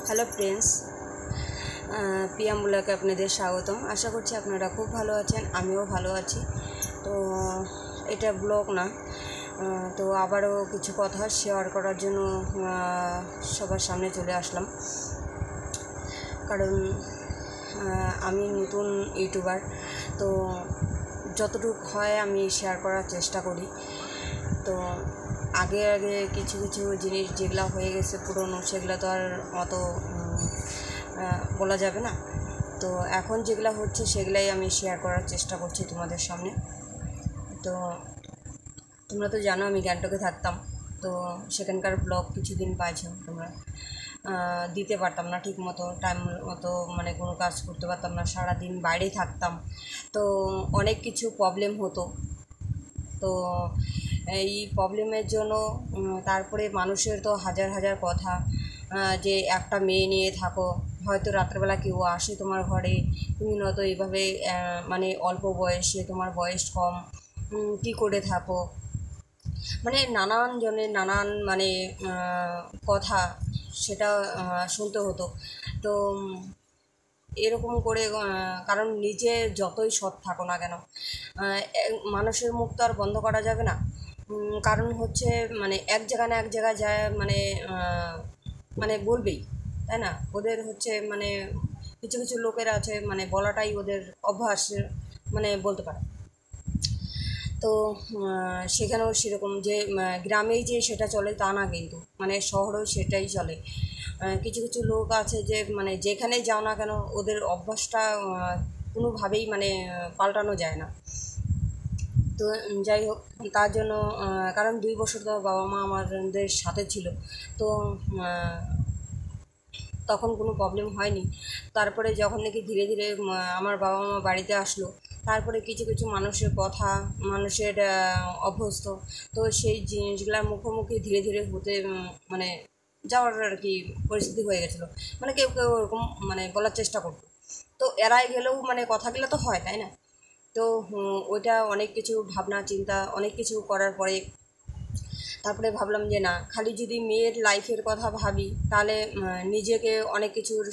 Hello friends, Piyam ব্লগে আপনাদের স্বাগতম। আশা করছি আপনারা খুব ভালো আছেন, আমিও ভালো আছি। তো এটা ব্লগ না, তো আবারও কিছু কথা শেয়ার করার জন্য সবার সামনে চলে আসলাম। কারণ আমি নতুন ইউটিউবার, তো যতটুকু হয় আমি শেয়ার করার চেষ্টা করি। তো আগে কিছু জিনিস যেগুলো হয়ে গেছে পুরনো, সেগুলো তো আর অত বলা যাবে না। তো এখন যেগুলো হচ্ছে সেগুলাই আমি শেয়ার করার চেষ্টা করছি তোমাদের সামনে। তো তোমরা তো জানো আমি গ্যাংটকে থাকতাম, তো সেখানকার ব্লগ কিছুদিন পাইছো তোমরা। দিতে পারতাম না ঠিক মতো, টাইম মতো, মানে কোনো কাজ করতে পারতাম না, সারাদিন বাইরেই থাকতাম। তো অনেক কিছু প্রবলেম হতো। তো এই প্রবলেমের জন্য তারপরে মানুষের তো হাজার কথা, যে একটা মেয়ে নিয়ে থাকো, হয়তো রাত্রেবেলা কেউ আসে তোমার ঘরে, তুমি নয়তো এইভাবে মানে অল্প বয়সে, তোমার বয়স কম, কী করে থাকো, মানে নানান জনের নানান মানে কথা, সেটা শুনতে হতো। তো এরকম করে, কারণ নিজে যতই সৎ থাকো না কেন, মানুষের মুখ তো আর বন্ধ করা যাবে না। কারণ হচ্ছে মানে এক জায়গা না এক জায়গায় যায়, মানে মানে বলবেই, তাই না? ওদের হচ্ছে মানে কিছু লোকের আছে, মানে বলাটাই ওদের অভ্যাস, মানে বলতে পারে। তো সেখানেও সেরকম যে গ্রামেই যে সেটা চলে তা না, কিন্তু মানে শহরেও সেটাই চলে। কিছু লোক আছে যে মানে যেখানেই যাও না কেন ওদের অভ্যাসটা কোনোভাবেই মানে পাল্টানো যায় না। তো যাই হোক, তার জন্য কারণ 2 বছর তো বাবা মা আমাদের সাথে ছিল, তো তখন কোনো প্রবলেম হয়নি। তারপরে যখন নাকি ধীরে ধীরে আমার বাবা মা বাড়িতে আসলো, তারপরে কিছু মানুষের কথা, মানুষের অভ্যস্ত, তো সেই জিনিসগুলোর মুখোমুখি ধীরে ধীরে হতে মানে যাওয়ার আর কি পরিস্থিতি হয়ে গেছিলো। মানে কেউ ওরকম মানে বলার চেষ্টা করতো, তো এড়াই গেলেও মানে কথাগুলো তো হয়, তাই না? তো ওইটা অনেক কিছু ভাবনা চিন্তা, অনেক কিছু করার পরে তারপরে ভাবলাম যে না, খালি যদি মেয়ের লাইফের কথা ভাবি তাহলে নিজেকে অনেক কিছুর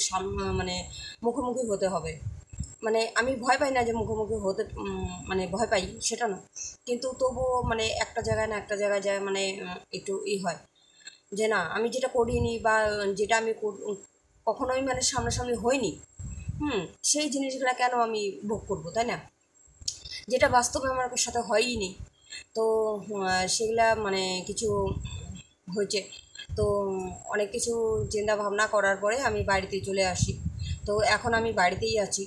মানে মুখোমুখি হতে হবে। মানে আমি ভয় পাই না যে মুখোমুখি হতে, মানে ভয় পাই সেটা না, কিন্তু তবুও মানে একটা জায়গায় না একটা জায়গায় যায়, মানে একটু হয় যে না, আমি যেটা করিনি বা যেটা আমি কখনোই মানে সামনাসামনি হয়নি, সেই জিনিসগুলো কেন আমি ভোগ করবো, তাই না? যেটা বাস্তবে আমার সাথে হয়ইনি। তো সেগুলা মানে কিছু হয়েছে। তো অনেক কিছু চিন্তা ভাবনা করার পরে আমি বাড়িতে চলে আসি। তো এখন আমি বাড়িতেই আছি।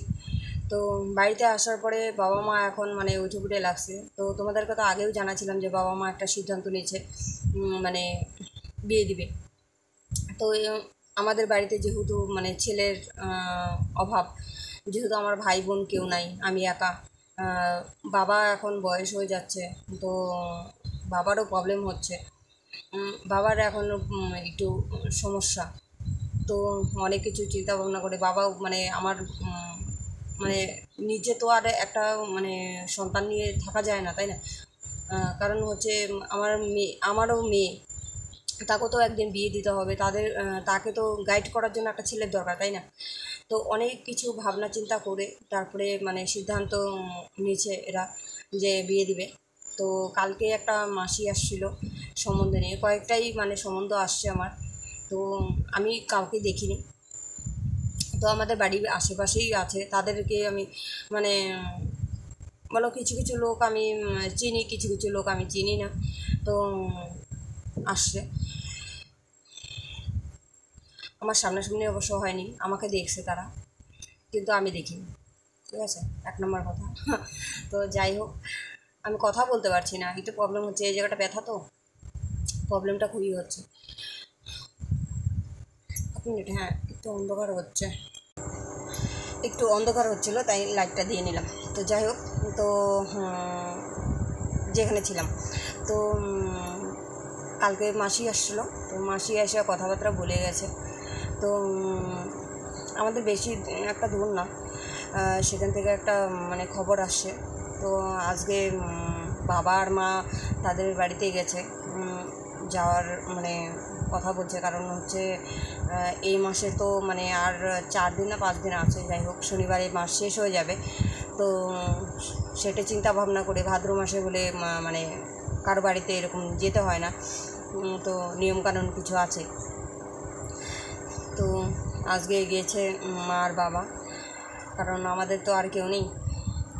তো বাড়িতে আসার পরে বাবা মা এখন মানে উঠে লাগছে। তো তোমাদেরকে তো আগেও জানাছিলাম যে বাবা মা একটা সিদ্ধান্ত নিয়েছে, মানে বিয়ে দিবে। তো আমাদের বাড়িতে যেহেতু মানে ছেলের অভাব, যেহেতু আমার ভাই বোন কেউ নাই, আমি একা, বাবা এখন বয়স হয়ে যাচ্ছে, তো বাবারও প্রবলেম হচ্ছে, বাবার এখন একটু সমস্যা। তো অনেক কিছু চিন্তা ভাবনা করে বাবাও মানে আমার মানে নিজে তো আর একটা মানে সন্তান নিয়ে থাকা যায় না, তাই না? কারণ হচ্ছে আমারও মেয়ে, তাকেও তো একদিন বিয়ে দিতে হবে, তাকে তো গাইড করার জন্য একটা ছেলের দরকার, তাই না? তো অনেক কিছু ভাবনা চিন্তা করে তারপরে মানে সিদ্ধান্ত নিয়েছে এরা যে বিয়ে দিবে। তো কালকে একটা মাসি আসছিল সম্বন্ধ নিয়ে, কয়েকটাই মানে সম্বন্ধ আসছে আমার। তো আমি কাউকে দেখিনি। তো আমাদের বাড়ির আশেপাশেই আছে, তাদেরকে আমি মানে বলো কিছু লোক আমি চিনি, কিছু লোক আমি চিনি না। তো আসছে, আমার সামনাসামনি অবশ্য হয়নি, আমাকে দেখছে তারা, কিন্তু আমি দেখিনি। ঠিক আছে, 1 নম্বর কথা। তো যাই হোক, আমি কথা বলতে পারছি না, একটু প্রবলেম হচ্ছে, এই জায়গাটা ব্যথা, তো প্রবলেমটা খুবই হচ্ছে। 1 মিনিট, হ্যাঁ একটু অন্ধকার হচ্ছিলো, তাই লাইটটা দিয়ে নিলাম। তো যাই হোক, তো যেখানে ছিলাম, তো কালকে মাসি আসছিলো, তো মাসি এসে কথাবার্তা বলে গেছে। তো আমাদের বেশি একটা দূর না, সেখান থেকে একটা মানে খবর আসছে। তো আজকে বাবা আর মা তাদের বাড়িতে গেছে, যাওয়ার মানে কথা বলছে, কারণ হচ্ছে এই মাসে তো মানে আর 4 দিন না 5 দিন আছে, যাই হোক শনিবারে মাস শেষ হয়ে যাবে। তো সেটা চিন্তা ভাবনা করে ভাদ্র মাসে বলে মানে কারো বাড়িতে এরকম যেতে হয় না, তো নিয়মকানুন কিছু আছে। তো আজকে গিয়েছে মা আর বাবা, কারণ আমাদের তো আর কেউ নেই,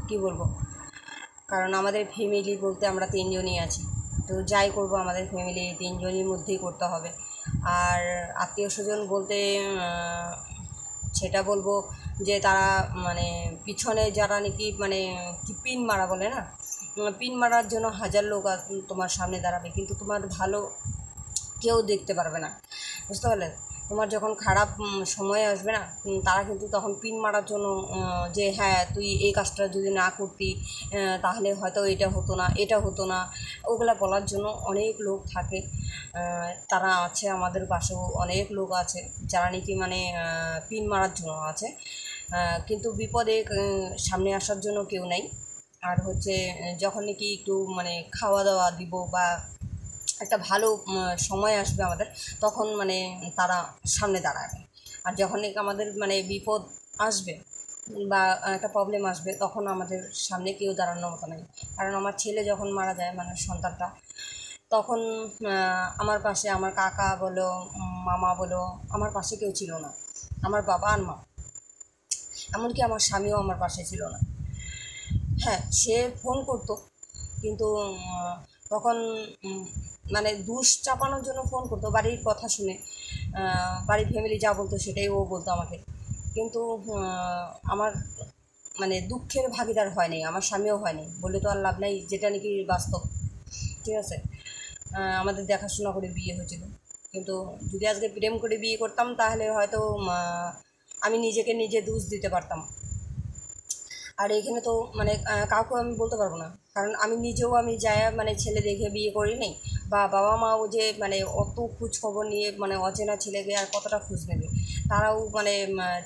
কি বলবো, কারণ আমাদের ফ্যামিলি বলতে আমরা 3 জনই আছি। তো যাই করব আমাদের ফ্যামিলি 3 জনের মধ্যেই করতে হবে। আর আত্মীয় স্বজন বলতে সেটা বলবো যে তারা মানে পিছনে যারা নাকি মানে কি পিন মারা বলে না, পিন মারার জন্য হাজার লোক তোমার সামনে দাঁড়াবে, কিন্তু তোমার ভালো কেউ দেখতে পারবে না, বুঝতে পারলে? তোমার যখন খারাপ সময় আসবে না, তারা কিন্তু তখন পিন মারার জন্য যে হ্যাঁ তুই এই কাজটা যদি না করতি তাহলে হয়তো এটা হতো না, এটা হতো না, ওগুলা বলার জন্য অনেক লোক থাকে। তারা আছে, আমাদের পাশেও অনেক লোক আছে যারা নাকি মানে পিন মারার জন্য আছে, কিন্তু বিপদে সামনে আসার জন্য কেউ নাই। আর হচ্ছে যখন নাকি একটু মানে খাওয়া দাওয়া দিব বা একটা ভালো সময় আসবে আমাদের, তখন মানে তারা সামনে দাঁড়াবে। আর যখন নাকি আমাদের মানে বিপদ আসবে বা একটা প্রবলেম আসবে, তখন আমাদের সামনে কেউ দাঁড়ানোর মতো নেই। কারণ আমার ছেলে যখন মারা যায়, মানে সন্তানটা, তখন আমার পাশে আমার কাকা বলো, মামা বলো, আমার পাশে কেউ ছিল না, আমার বাবা আর মা, এমনকি আমার স্বামীও আমার পাশে ছিল না। হ্যাঁ, সে ফোন করতো, কিন্তু তখন মানে দুষ চাপানোর জন্য ফোন করতো, বাড়ির কথা শুনে বাড়ির ফ্যামিলি যা বলতো সেটাই ও বলতো আমাকে। কিন্তু আমার মানে দুঃখের ভাগিদার হয়নি, আমার স্বামীও হয়নি বলে তো আর লাভ নাই, যেটা নাকি বাস্তব, ঠিক আছে? আমাদের দেখাশোনা করে বিয়ে হয়েছিল, কিন্তু যদি আজকে প্রেম করে বিয়ে করতাম তাহলে হয়তো আমি নিজেকে নিজে দোষ দিতে পারতাম। আর এখানে তো মানে কাউকে আমি বলতে পারবো না, কারণ আমি নিজেও আমি যাই মানে ছেলে দেখে বিয়ে করি নাই, বা বাবা মাও যে মানে অত খোঁজ খবর নিয়ে মানে অচেনা ছেলেকে আর কতটা খোঁজ নেবে, তারাও মানে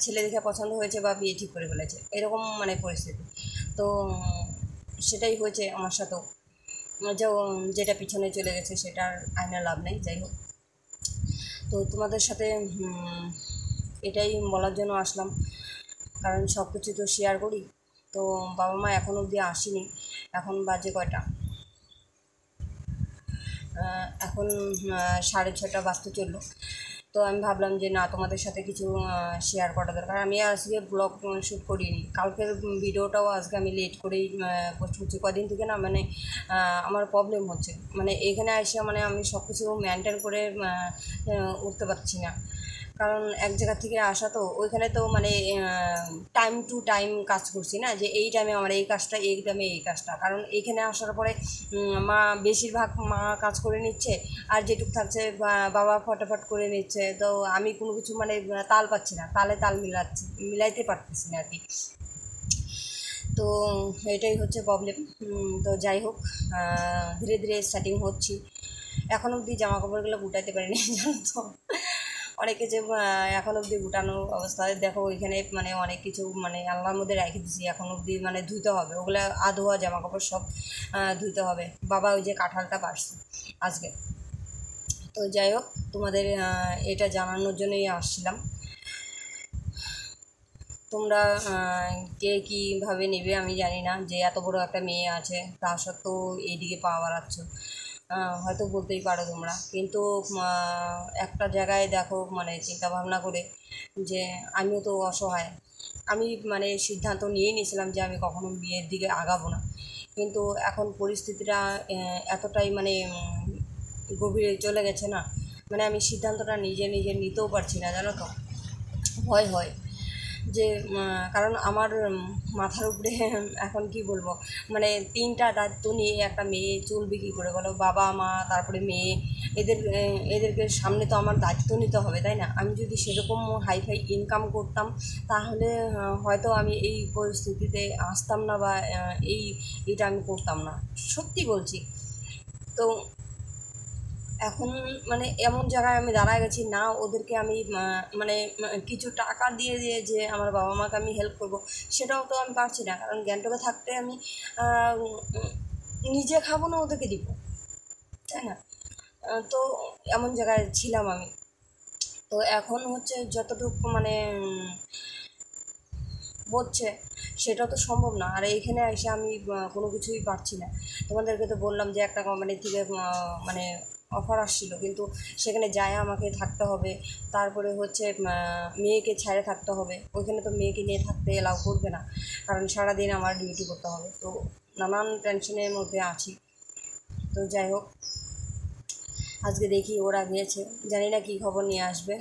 ছেলে দেখে পছন্দ হয়েছে বা বিয়ে ঠিক করে ফেলেছে, এরকম মানে পরিস্থিতি। তো সেটাই হয়েছে আমার সাথেও, যে যেটা পিছনে চলে গেছে সেটার আইনা লাভ নেই, যাই হোক। তো তোমাদের সাথে এটাই বলার জন্য আসলাম, কারণ সব কিছু তো শেয়ার করি। তো বাবা মা এখন অবধি আসেনি, এখন বাজে কয়টা, এখন 6:30 বাজতে চললো। তো আমি ভাবলাম যে না, তোমাদের সাথে কিছু শেয়ার করা দরকার। আমি আজকে ব্লগ শ্যুট করিনি, কালকের ভিডিওটাও আজকে আমি লেট করেই পোস্ট করছি। কদিন থেকে না মানে আমার প্রবলেম হচ্ছে, মানে এখানে এসে মানে আমি সব কিছু মেনটেন করে উঠতে পারছি না, কারণ এক জায়গা থেকে আসা, তো ওইখানে তো মানে টাইম টু টাইম কাজ করছি না, যে এই টাইমে আমার এই কাজটা, এই টাইমে এই কাজটা। কারণ এইখানে আসার পরে মা বেশিরভাগ মা কাজ করে নিচ্ছে, আর যেটুকু থাকছে বাবা ফটাফট করে নিচ্ছে, তো আমি কোনো কিছু মানে তাল পাচ্ছি না, তালে তাল মিলাইতে পারতেছি না আর কি। তো এটাই হচ্ছে প্রবলেম। তো যাই হোক, ধীরে ধীরে স্টার্টিং হচ্ছি। এখন অবধি জামা কাপড়গুলো গুটাইতে পারিনি জানো তো, অনেকে যে এখন অবধি গুটানো অবস্থায় দেখো, ওইখানে মানে অনেক কিছু মানে আল্লাহর মধ্যে রেখে দিচ্ছি, এখন অবধি মানে ধুইতে হবে ওগুলো, আধোয়া জামা কাপড় সব ধুইতে হবে। বাবা ওই যে কাঁঠালটা পাড়ছে আজকে। তো যাই হোক, তোমাদের এটা জানানোর জন্যই আসছিলাম। তোমরা কে কীভাবে নেবে আমি জানি না, যে এত বড় একটা মেয়ে আছে তা সত্ত্বেও এইদিকে পা বাড়াচ্ছ, হয়তো বলতেই পারো তোমরা, কিন্তু একটা জায়গায় দেখো মানে চিন্তা ভাবনা করে, যে আমিও তো অসহায়। আমি মানে সিদ্ধান্ত নিয়েই নিয়েছিলাম যে আমি কখনো বিয়ের দিকে আগাবো না, কিন্তু এখন পরিস্থিতিটা এতটাই মানে গভীরে চলে গেছে না, মানে আমি সিদ্ধান্তটা নিজে নিজে নিতেও পারছি না, জানো তো, ভয় হয় যে কারণ আমার মাথার উপরে এখন কি বলবো, মানে 3টা দায়িত্ব নিয়ে একটা মেয়ে চলবে কী করে বলো? বাবা মা তারপরে মেয়ে, এদেরকে সামনে তো আমার দায়িত্ব নিতে হবে, তাই না? আমি যদি সেরকম হাইফাই ইনকাম করতাম, তাহলে হয়তো আমি এই পরিস্থিতিতে আসতাম না, বা এইটা আমি করতাম না, সত্যি বলছি। তো এখন মানে এমন জায়গায় আমি দাঁড়ায় গেছি না, ওদেরকে আমি মানে কিছু টাকা দিয়ে দিয়ে যে আমার বাবা মাকে আমি হেল্প করব, সেটাও তো আমি পারছি না, কারণ গ্যাংটকে থাকতে আমি নিজে খাবো না, ওদেরকে দিব, তাই না? তো এমন জায়গায় ছিলাম আমি। তো এখন হচ্ছে যতটুকু মানে হচ্ছে সেটা তো সম্ভব না। আর এইখানে এসে আমি কোনো কিছুই পারছি না। তোমাদেরকে তো বললাম যে একটা কোম্পানি থেকে মানে অফার আসছিলো, কিন্তু সেখানে যায় আমাকে থাকতে হবে। তারপরে হচ্ছে মেয়েকে ছেড়ে থাকতে হবে, ওইখানে তো মেয়েকে নিয়ে থাকতে এলাও করবে না, কারণ সারাদিন আমার ডিউটি করতে হবে। তো নানান টেনশনের মধ্যে আছি। তো যাই হোক, আজকে দেখি ওরা গিয়েছে, জানি না কী খবর নিয়ে আসবে।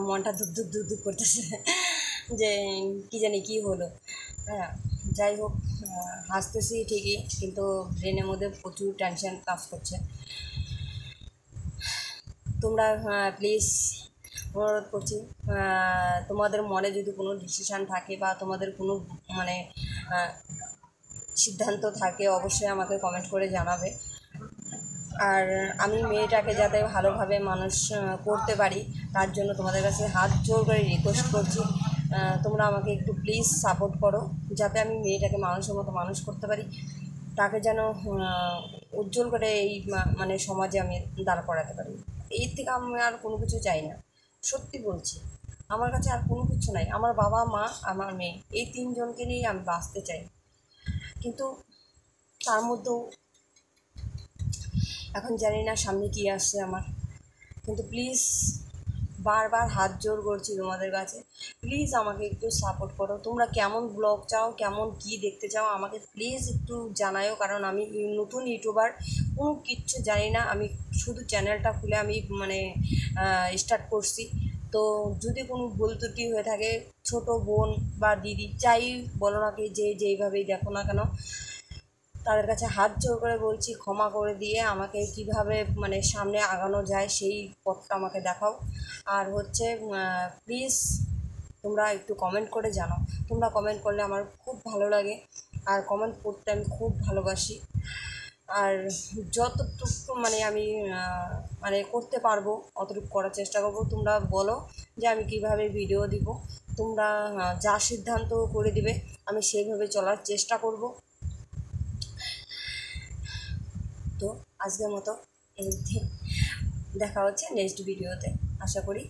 মনটা ধুক ধুক ধুক ধুক করতেছে যে কী জানি কী হলো। হ্যাঁ, যাই হোক, হাসতেছি ঠিকই, কিন্তু ব্রেনের মধ্যে প্রচুর টেনশন কাজ করছে। তোমরা প্লিজ অনুরোধ করছি, তোমাদের মনে যদি কোনো ডিসিশান থাকে বা তোমাদের কোনো মানে সিদ্ধান্ত থাকে, অবশ্যই আমাকে কমেন্ট করে জানাবে। আর আমি মেয়েটাকে যাতে ভালোভাবে মানুষ করতে পারি, তার জন্য তোমাদের কাছে হাত জোর করে রিকোয়েস্ট করছি, তোমরা আমাকে একটু প্লিজ সাপোর্ট করো, যাতে আমি মেয়েটাকে মানুষের মতো মানুষ করতে পারি, তাকে যেন উজ্জ্বল করে এই মানে সমাজে আমি দাঁড় করাতে পারি। এর থেকে আমি আর কোনো কিছু চাই না, সত্যি বলছি। আমার কাছে আর কোনো কিছু নাই। আমার বাবা মা আমার মেয়ে, এই তিনজনকে নিয়েই আমি বাঁচতে চাই। কিন্তু তার মধ্যেও এখন জানি না সামনে কী আসছে আমার। কিন্তু প্লিজ, বারবার হাত জোর করছি তোমাদের কাছে, প্লিজ আমাকে একটু সাপোর্ট করো। তোমরা কেমন ব্লগ চাও, কেমন কী দেখতে চাও, আমাকে প্লিজ একটু জানাও। কারণ আমি নতুন ইউটিউবার, কোনো কিচ্ছু জানি না। আমি শুধু চ্যানেলটা খুলে আমি মানে স্টার্ট করছি। তো যদি কোনো ভুল ত্রুটি হয়ে থাকে, ছোট বোন বা দিদি যাই বলো না কি, যেইভাবেই দেখো না কেন, তাদের কাছে হাত জোর করে বলছি, ক্ষমা করে দিয়ে আমাকে কিভাবে মানে সামনে আগানো যায় সেই পথটা আমাকে দেখাও। আর হচ্ছে প্লিজ তোমরা একটু কমেন্ট করে জানাও। তোমরা কমেন্ট করলে আমার খুব ভালো লাগে, আর কমেন্ট করতে আমি খুব ভালোবাসি। আর যতটুকু মানে আমি মানে করতে পারবো অতটুকু করার চেষ্টা করব। তোমরা বলো যে আমি কিভাবে ভিডিও দিব, তোমরা যা সিদ্ধান্ত করে দিবে আমি সেইভাবে চলার চেষ্টা করব। তো আজকের মতো এই অবধি, দেখা হচ্ছে নেক্সট ভিডিওতে। আশা করি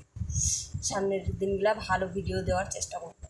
সামনের দিনগুলা ভালো ভিডিও দেওয়ার চেষ্টা করব।